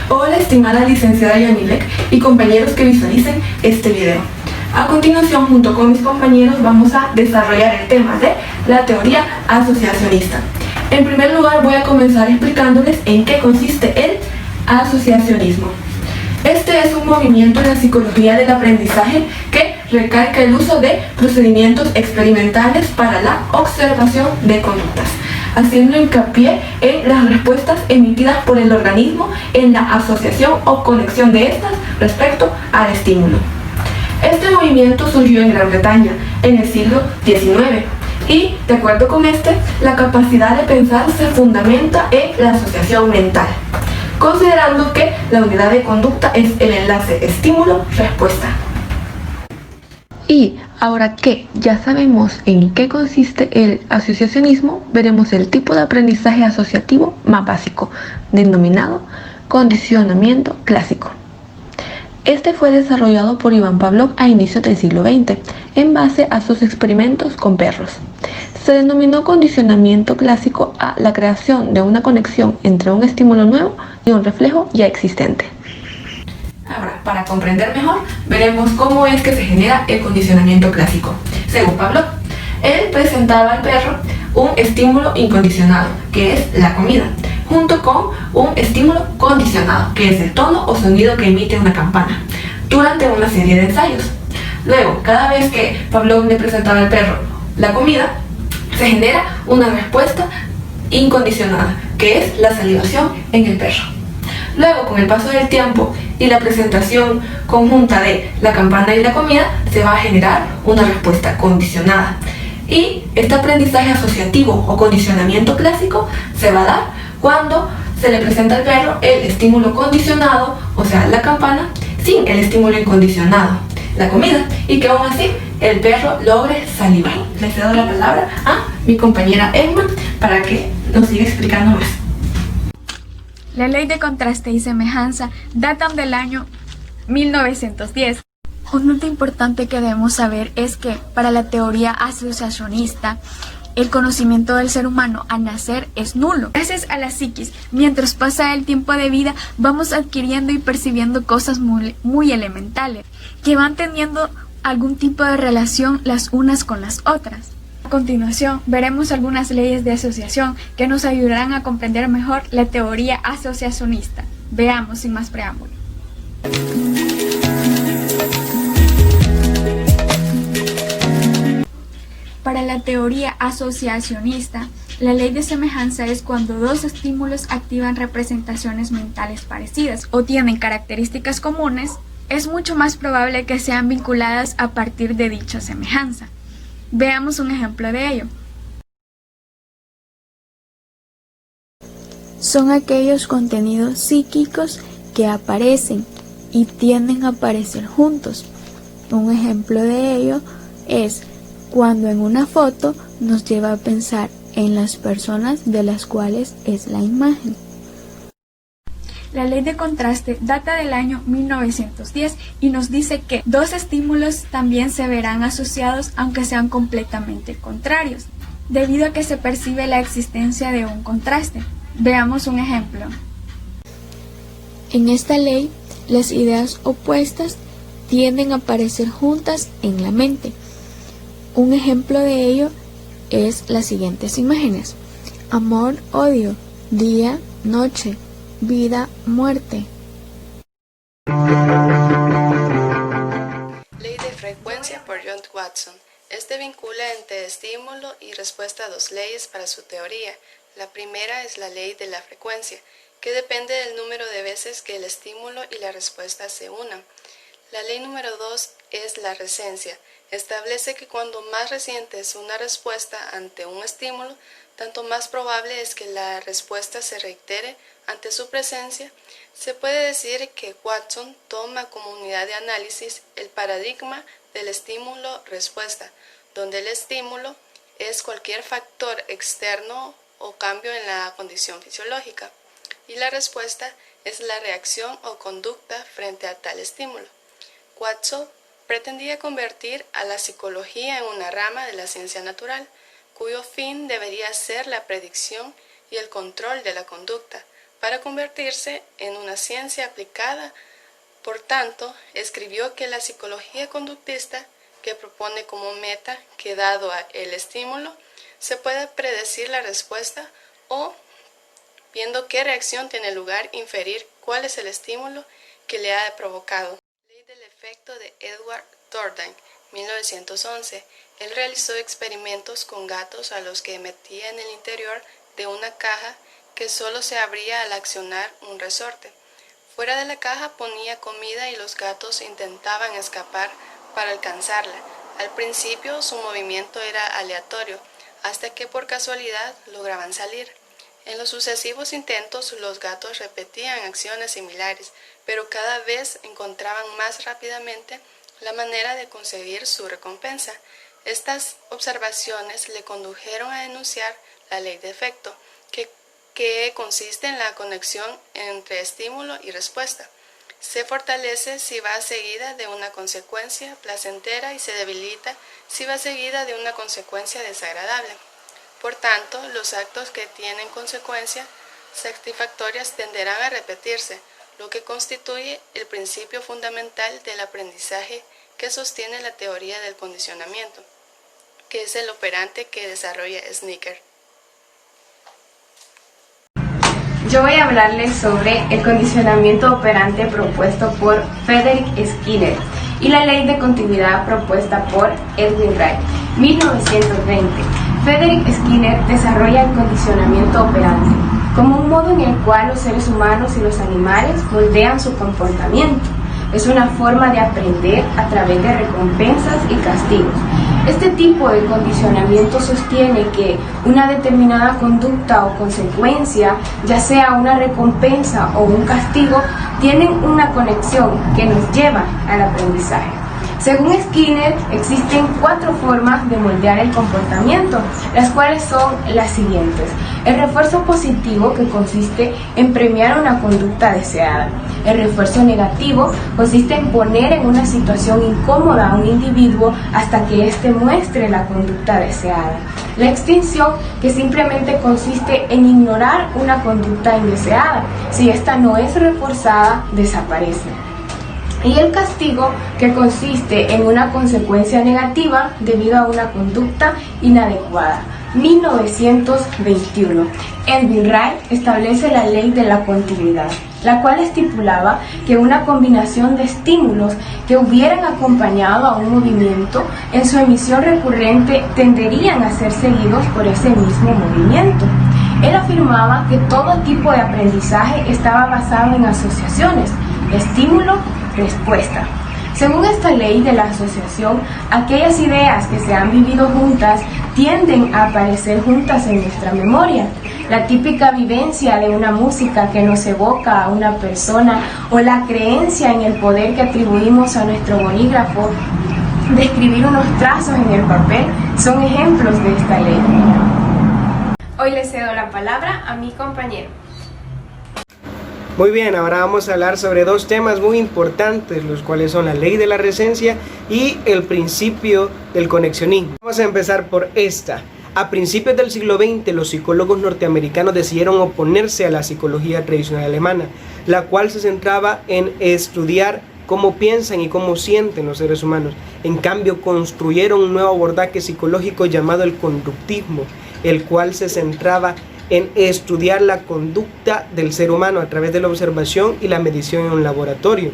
Hola estimada licenciada Yamilek y compañeros que visualicen este video. A continuación, junto con mis compañeros, vamos a desarrollar el tema de la teoría asociacionista. En primer lugar, voy a comenzar explicándoles en qué consiste el asociacionismo. Este es un movimiento en la psicología del aprendizaje que recalca el uso de procedimientos experimentales para la observación de conductas, haciendo hincapié en las respuestas emitidas por el organismo en la asociación o conexión de estas respecto al estímulo. Este movimiento surgió en Gran Bretaña en el siglo XIX y, de acuerdo con la capacidad de pensar se fundamenta en la asociación mental, considerando que la unidad de conducta es el enlace estímulo-respuesta. Y ahora que ya sabemos en qué consiste el asociacionismo, veremos el tipo de aprendizaje asociativo más básico, denominado condicionamiento clásico. Este fue desarrollado por Ivan Pavlov a inicios del siglo XX, en base a sus experimentos con perros. Se denominó condicionamiento clásico a la creación de una conexión entre un estímulo nuevo y un reflejo ya existente. Ahora, para comprender mejor, veremos cómo es que se genera el condicionamiento clásico. Según Pavlov, él presentaba al perro un estímulo incondicionado, que es la comida, junto con un estímulo condicionado, que es el tono o sonido que emite una campana, durante una serie de ensayos. Luego, cada vez que Pavlov le presentaba al perro la comida, se genera una respuesta incondicionada, que es la salivación en el perro. Luego, con el paso del tiempo y la presentación conjunta de la campana y la comida, se va a generar una respuesta condicionada. Y este aprendizaje asociativo o condicionamiento clásico se va a dar cuando se le presenta al perro el estímulo condicionado, o sea, la campana, sin el estímulo incondicionado, la comida, y que aún así el perro logre salivar. Le cedo la palabra a mi compañera Emma para que nos siga explicando más. La ley de contraste y semejanza datan del año 1910. Un dato importante que debemos saber es que para la teoría asociacionista, el conocimiento del ser humano al nacer es nulo. Gracias a la psiquis, mientras pasa el tiempo de vida, vamos adquiriendo y percibiendo cosas muy elementales, que van teniendo algún tipo de relación las unas con las otras. A continuación, veremos algunas leyes de asociación que nos ayudarán a comprender mejor la teoría asociacionista. Veamos sin más preámbulo. Para la teoría asociacionista, la ley de semejanza es cuando dos estímulos activan representaciones mentales parecidas o tienen características comunes, es mucho más probable que sean vinculadas a partir de dicha semejanza. Veamos un ejemplo de ello. Son aquellos contenidos psíquicos que aparecen y tienden a aparecer juntos. Un ejemplo de ello es cuando en una foto nos lleva a pensar en las personas de las cuales es la imagen. La ley de contraste data del año 1910 y nos dice que dos estímulos también se verán asociados aunque sean completamente contrarios, debido a que se percibe la existencia de un contraste. Veamos un ejemplo. En esta ley, las ideas opuestas tienden a aparecer juntas en la mente. Un ejemplo de ello es las siguientes imágenes: amor, odio, día, noche, vida, muerte. Ley de frecuencia por John Watson. Este vincula entre estímulo y respuesta dos leyes para su teoría. La primera es la ley de la frecuencia, que depende del número de veces que el estímulo y la respuesta se unan. La ley número 2 es la recencia. Establece que cuando más reciente es una respuesta ante un estímulo, tanto más probable es que la respuesta se reitere ante su presencia. Se puede decir que Watson toma como unidad de análisis el paradigma del estímulo-respuesta, donde el estímulo es cualquier factor externo o cambio en la condición fisiológica, y la respuesta es la reacción o conducta frente a tal estímulo. Watson pretendía convertir a la psicología en una rama de la ciencia natural, cuyo fin debería ser la predicción y el control de la conducta, para convertirse en una ciencia aplicada. Por tanto, escribió que la psicología conductista, que propone como meta que dado el estímulo, se puede predecir la respuesta o, viendo qué reacción tiene lugar, inferir cuál es el estímulo que le ha provocado. Ley del efecto de Edward Thorndike, 1911. Él realizó experimentos con gatos a los que metía en el interior de una caja que solo se abría al accionar un resorte. Fuera de la caja ponía comida y los gatos intentaban escapar para alcanzarla. Al principio su movimiento era aleatorio, hasta que por casualidad lograban salir. En los sucesivos intentos los gatos repetían acciones similares, pero cada vez encontraban más rápidamente la manera de conseguir su recompensa. Estas observaciones le condujeron a enunciar la ley de efecto, que consiste en la conexión entre estímulo y respuesta. Se fortalece si va seguida de una consecuencia placentera y se debilita si va seguida de una consecuencia desagradable. Por tanto, los actos que tienen consecuencias satisfactorias tenderán a repetirse, lo que constituye el principio fundamental del aprendizaje que sostiene la teoría del condicionamiento, que es el operante que desarrolla Skinner. Yo voy a hablarles sobre el condicionamiento operante propuesto por Frederick Skinner y la ley de continuidad propuesta por Edwin Wright, 1920. Frederick Skinner desarrolla el condicionamiento operante como un modo en el cual los seres humanos y los animales moldean su comportamiento. Es una forma de aprender a través de recompensas y castigos. Este tipo de condicionamiento sostiene que una determinada conducta o consecuencia, ya sea una recompensa o un castigo, tienen una conexión que nos lleva al aprendizaje. Según Skinner, existen 4 formas de moldear el comportamiento, las cuales son las siguientes. El refuerzo positivo, que consiste en premiar una conducta deseada. El refuerzo negativo consiste en poner en una situación incómoda a un individuo hasta que éste muestre la conducta deseada. La extinción, que simplemente consiste en ignorar una conducta indeseada. Si ésta no es reforzada, desaparece. Y el castigo, que consiste en una consecuencia negativa debido a una conducta inadecuada. 1921. Edwin Wright establece la ley de la continuidad, la cual estipulaba que una combinación de estímulos que hubieran acompañado a un movimiento en su emisión recurrente tenderían a ser seguidos por ese mismo movimiento. Él afirmaba que todo tipo de aprendizaje estaba basado en asociaciones, estímulo-respuesta. Según esta ley de la asociación, aquellas ideas que se han vivido juntas tienden a aparecer juntas en nuestra memoria. La típica vivencia de una música que nos evoca a una persona o la creencia en el poder que atribuimos a nuestro bolígrafo de escribir unos trazos en el papel son ejemplos de esta ley. Hoy le cedo la palabra a mi compañero. Muy bien, ahora vamos a hablar sobre 2 temas muy importantes, los cuales son la ley de la resencia y el principio del conexionismo. Vamos a empezar por esta. A principios del siglo XX, los psicólogos norteamericanos decidieron oponerse a la psicología tradicional alemana, la cual se centraba en estudiar cómo piensan y cómo sienten los seres humanos. En cambio, construyeron un nuevo abordaje psicológico llamado el conductismo, el cual se centraba en estudiar la conducta del ser humano a través de la observación y la medición en un laboratorio,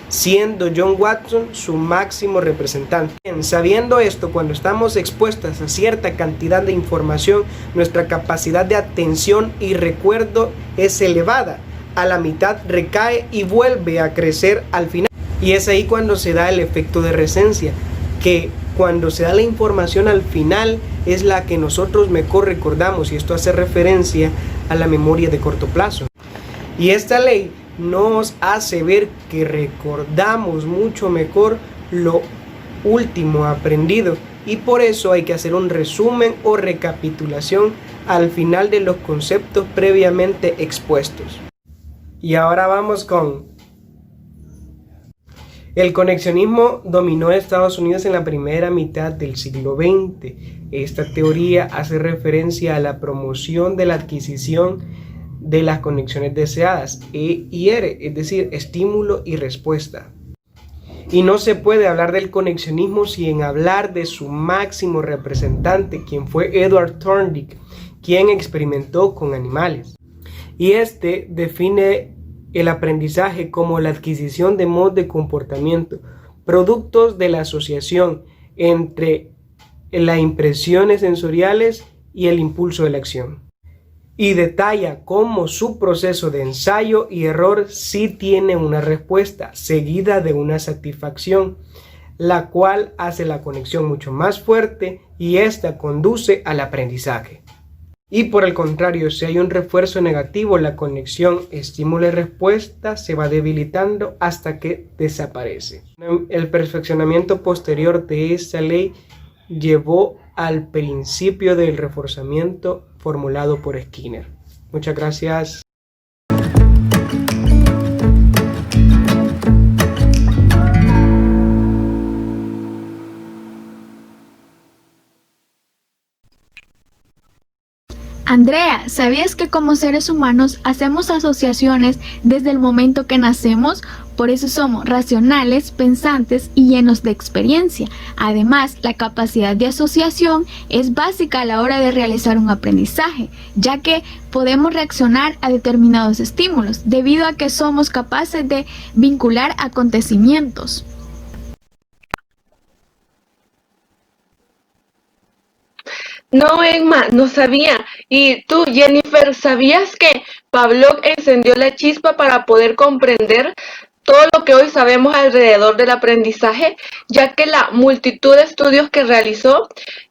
siendo John Watson su máximo representante. Bien, sabiendo esto, cuando estamos expuestos a cierta cantidad de información, nuestra capacidad de atención y recuerdo es elevada, a la mitad recae y vuelve a crecer al final. Y es ahí cuando se da el efecto de resencia, que cuando se da la información al final es la que nosotros mejor recordamos, y esto hace referencia a la memoria de corto plazo. Y esta ley nos hace ver que recordamos mucho mejor lo último aprendido, y por eso hay que hacer un resumen o recapitulación al final de los conceptos previamente expuestos. Y ahora vamos con el conexionismo. Dominó Estados Unidos en la primera mitad del siglo XX. Esta teoría hace referencia a la promoción de la adquisición de las conexiones deseadas, E y R, es decir, estímulo y respuesta. Y no se puede hablar del conexionismo sin hablar de su máximo representante, quien fue Edward Thorndike, quien experimentó con animales. Y este define el aprendizaje como la adquisición de modos de comportamiento, productos de la asociación entre las impresiones sensoriales y el impulso de la acción. Y detalla cómo su proceso de ensayo y error sí tiene una respuesta seguida de una satisfacción, la cual hace la conexión mucho más fuerte y esta conduce al aprendizaje. Y por el contrario, si hay un refuerzo negativo, la conexión estímulo y respuesta se va debilitando hasta que desaparece. El perfeccionamiento posterior de esta ley llevó al principio del reforzamiento formulado por Skinner. Muchas gracias. Andrea, ¿sabías que como seres humanos hacemos asociaciones desde el momento que nacemos? Por eso somos racionales, pensantes y llenos de experiencia. Además, la capacidad de asociación es básica a la hora de realizar un aprendizaje, ya que podemos reaccionar a determinados estímulos, debido a que somos capaces de vincular acontecimientos. No, Emma, no sabía. Y tú, Jennifer, ¿sabías que Pavlov encendió la chispa para poder comprender todo lo que hoy sabemos alrededor del aprendizaje, ya que la multitud de estudios que realizó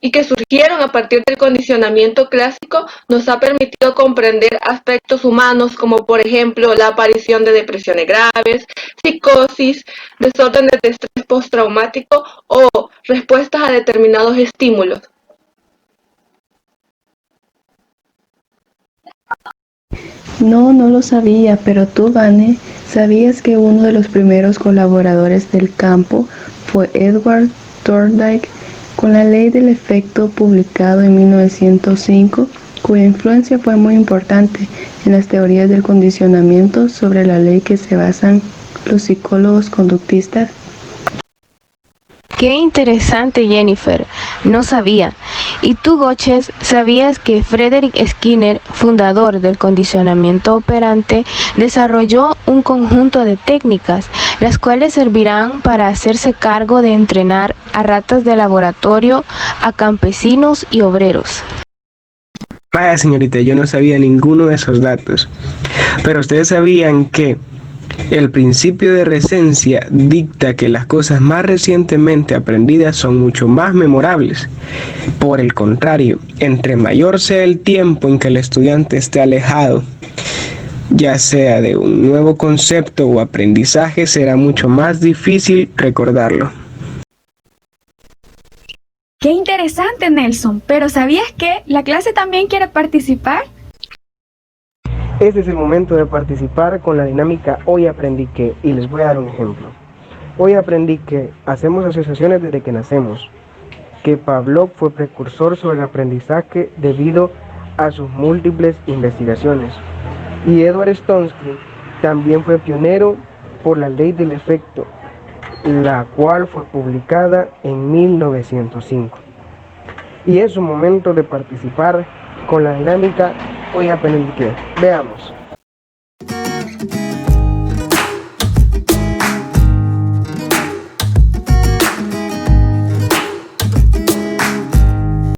y que surgieron a partir del condicionamiento clásico nos ha permitido comprender aspectos humanos como por ejemplo la aparición de depresiones graves, psicosis, desórdenes de estrés postraumático o respuestas a determinados estímulos? No, no lo sabía, pero tú, Vane, ¿sabías que uno de los primeros colaboradores del campo fue Edward Thorndike con la ley del efecto publicado en 1905, cuya influencia fue muy importante en las teorías del condicionamiento sobre la ley que se basan los psicólogos conductistas? Qué interesante, Jennifer. No sabía. ¿Y tú, Goches, sabías que Frederick Skinner, fundador del condicionamiento operante, desarrolló un conjunto de técnicas, las cuales servirán para hacerse cargo de entrenar a ratas de laboratorio, a campesinos y obreros? Vaya, señorita, yo no sabía ninguno de esos datos. Pero ustedes sabían que el principio de recencia dicta que las cosas más recientemente aprendidas son mucho más memorables. Por el contrario, entre mayor sea el tiempo en que el estudiante esté alejado, ya sea de un nuevo concepto o aprendizaje, será mucho más difícil recordarlo. ¡Qué interesante, Nelson! ¿Pero sabías que la clase también quiere participar? Este es el momento de participar con la dinámica Hoy aprendí que, y les voy a dar un ejemplo. Hoy aprendí que hacemos asociaciones desde que nacemos, que Pavlov fue precursor sobre el aprendizaje debido a sus múltiples investigaciones, y Edward Thorndike también fue pionero por la ley del efecto, la cual fue publicada en 1905. Y es un momento de participar con la dinámica Hoy aprendí que. Veamos.